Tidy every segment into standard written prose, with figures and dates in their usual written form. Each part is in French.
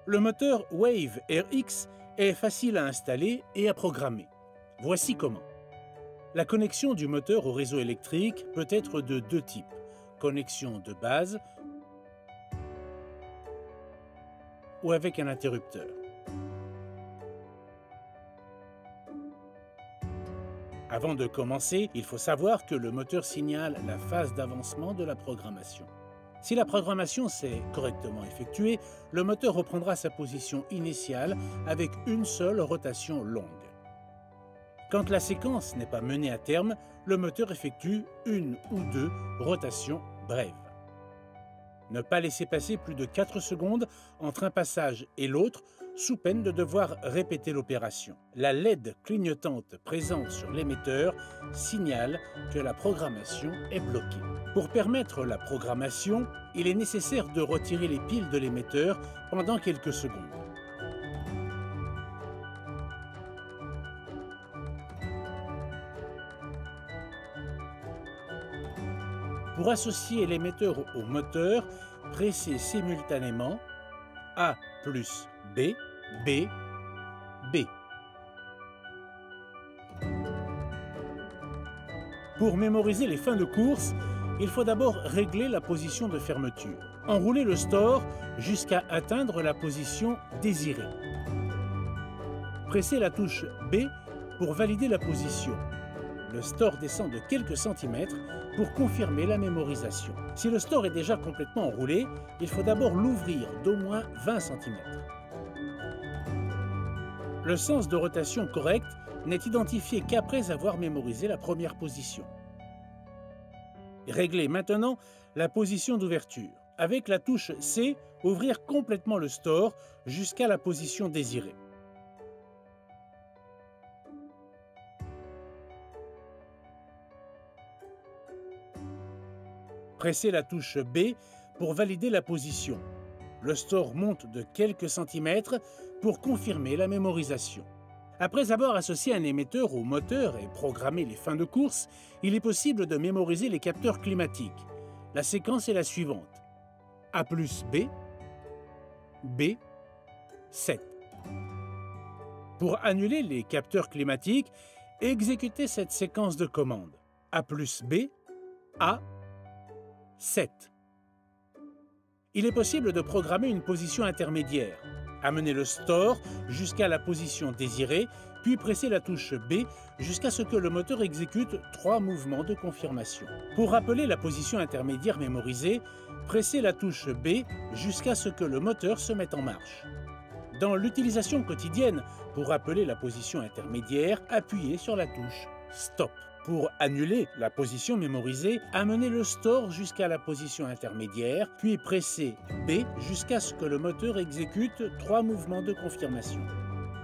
Le moteur Wave RX est facile à installer et à programmer. Voici comment. La connexion du moteur au réseau électrique peut être de deux types. Connexion de base ou avec un interrupteur. Avant de commencer, il faut savoir que le moteur signale la phase d'avancement de la programmation. Si la programmation s'est correctement effectuée, le moteur reprendra sa position initiale avec une seule rotation longue. Quand la séquence n'est pas menée à terme, le moteur effectue une ou deux rotations brèves. Ne pas laisser passer plus de 4 secondes entre un passage et l'autre, sous peine de devoir répéter l'opération. La LED clignotante présente sur l'émetteur signale que la programmation est bloquée. Pour permettre la programmation, il est nécessaire de retirer les piles de l'émetteur pendant quelques secondes. Pour associer l'émetteur au moteur, pressez simultanément A plus B, B, B. Pour mémoriser les fins de course, il faut d'abord régler la position de fermeture. Enroulez le store jusqu'à atteindre la position désirée. Pressez la touche B pour valider la position. Le store descend de quelques centimètres pour confirmer la mémorisation. Si le store est déjà complètement enroulé, il faut d'abord l'ouvrir d'au moins 20 cm. Le sens de rotation correct n'est identifié qu'après avoir mémorisé la première position. Réglez maintenant la position d'ouverture. Avec la touche C, ouvrir complètement le store jusqu'à la position désirée. Pressez la touche B pour valider la position. Le store monte de quelques centimètres pour confirmer la mémorisation. Après avoir associé un émetteur au moteur et programmé les fins de course, il est possible de mémoriser les capteurs climatiques. La séquence est la suivante. A plus B, B, 7. Pour annuler les capteurs climatiques, exécutez cette séquence de commandes. A plus B, A, 7. Il est possible de programmer une position intermédiaire. Amener le store jusqu'à la position désirée, puis presser la touche B jusqu'à ce que le moteur exécute 3 mouvements de confirmation. Pour rappeler la position intermédiaire mémorisée, pressez la touche B jusqu'à ce que le moteur se mette en marche. Dans l'utilisation quotidienne, pour rappeler la position intermédiaire, appuyez sur la touche Stop. Pour annuler la position mémorisée, amenez le store jusqu'à la position intermédiaire, puis pressez B jusqu'à ce que le moteur exécute 3 mouvements de confirmation.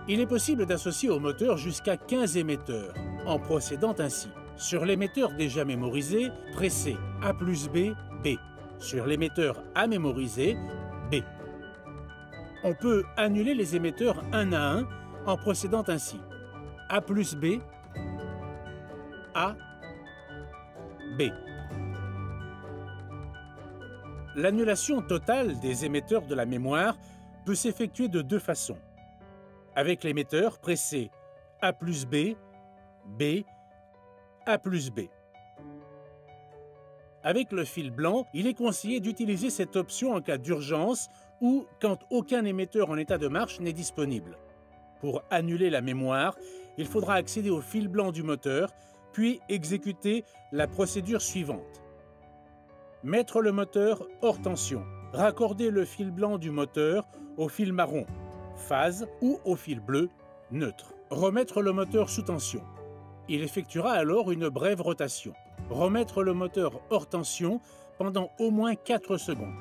Il est possible d'associer au moteur jusqu'à 15 émetteurs, en procédant ainsi. Sur l'émetteur déjà mémorisé, pressez A plus B, B. Sur l'émetteur à mémoriser, B. On peut annuler les émetteurs un à un en procédant ainsi. A plus B, A, B. L'annulation totale des émetteurs de la mémoire peut s'effectuer de deux façons. Avec l'émetteur, pressez A plus B, B, A plus B. Avec le fil blanc, il est conseillé d'utiliser cette option en cas d'urgence ou quand aucun émetteur en état de marche n'est disponible. Pour annuler la mémoire, il faudra accéder au fil blanc du moteur, puis exécuter la procédure suivante. Mettre le moteur hors tension. Raccorder le fil blanc du moteur au fil marron, phase, ou au fil bleu, neutre. Remettre le moteur sous tension. Il effectuera alors une brève rotation. Remettre le moteur hors tension pendant au moins 4 secondes.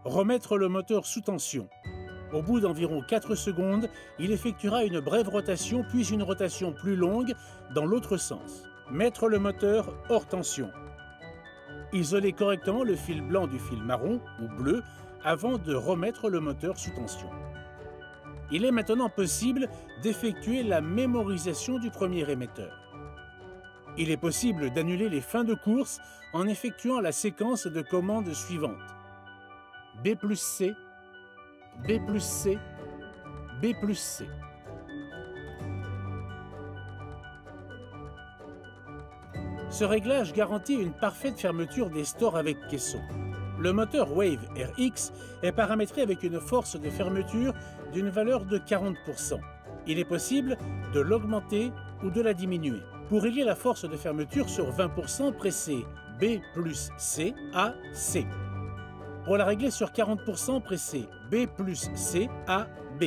Remettre le moteur sous tension. Au bout d'environ 4 secondes, il effectuera une brève rotation puis une rotation plus longue dans l'autre sens. Mettre le moteur hors tension. Isoler correctement le fil blanc du fil marron ou bleu avant de remettre le moteur sous tension. Il est maintenant possible d'effectuer la mémorisation du premier émetteur. Il est possible d'annuler les fins de course en effectuant la séquence de commandes suivantes. B plus C, B plus C, B plus C. Ce réglage garantit une parfaite fermeture des stores avec caisson. Le moteur Wave RX est paramétré avec une force de fermeture d'une valeur de 40%. Il est possible de l'augmenter ou de la diminuer. Pour régler la force de fermeture sur 20%, pressez B plus C, A, C. Pour la régler sur 40%, pressez B plus C, A, B.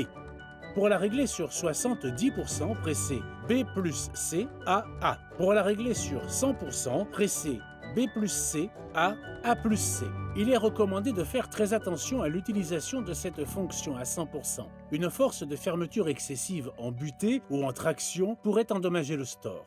Pour la régler sur 70%, pressez B plus C, A, A. Pour la régler sur 100%, pressez B plus C, A, A plus C. Il est recommandé de faire très attention à l'utilisation de cette fonction à 100%. Une force de fermeture excessive en butée ou en traction pourrait endommager le store.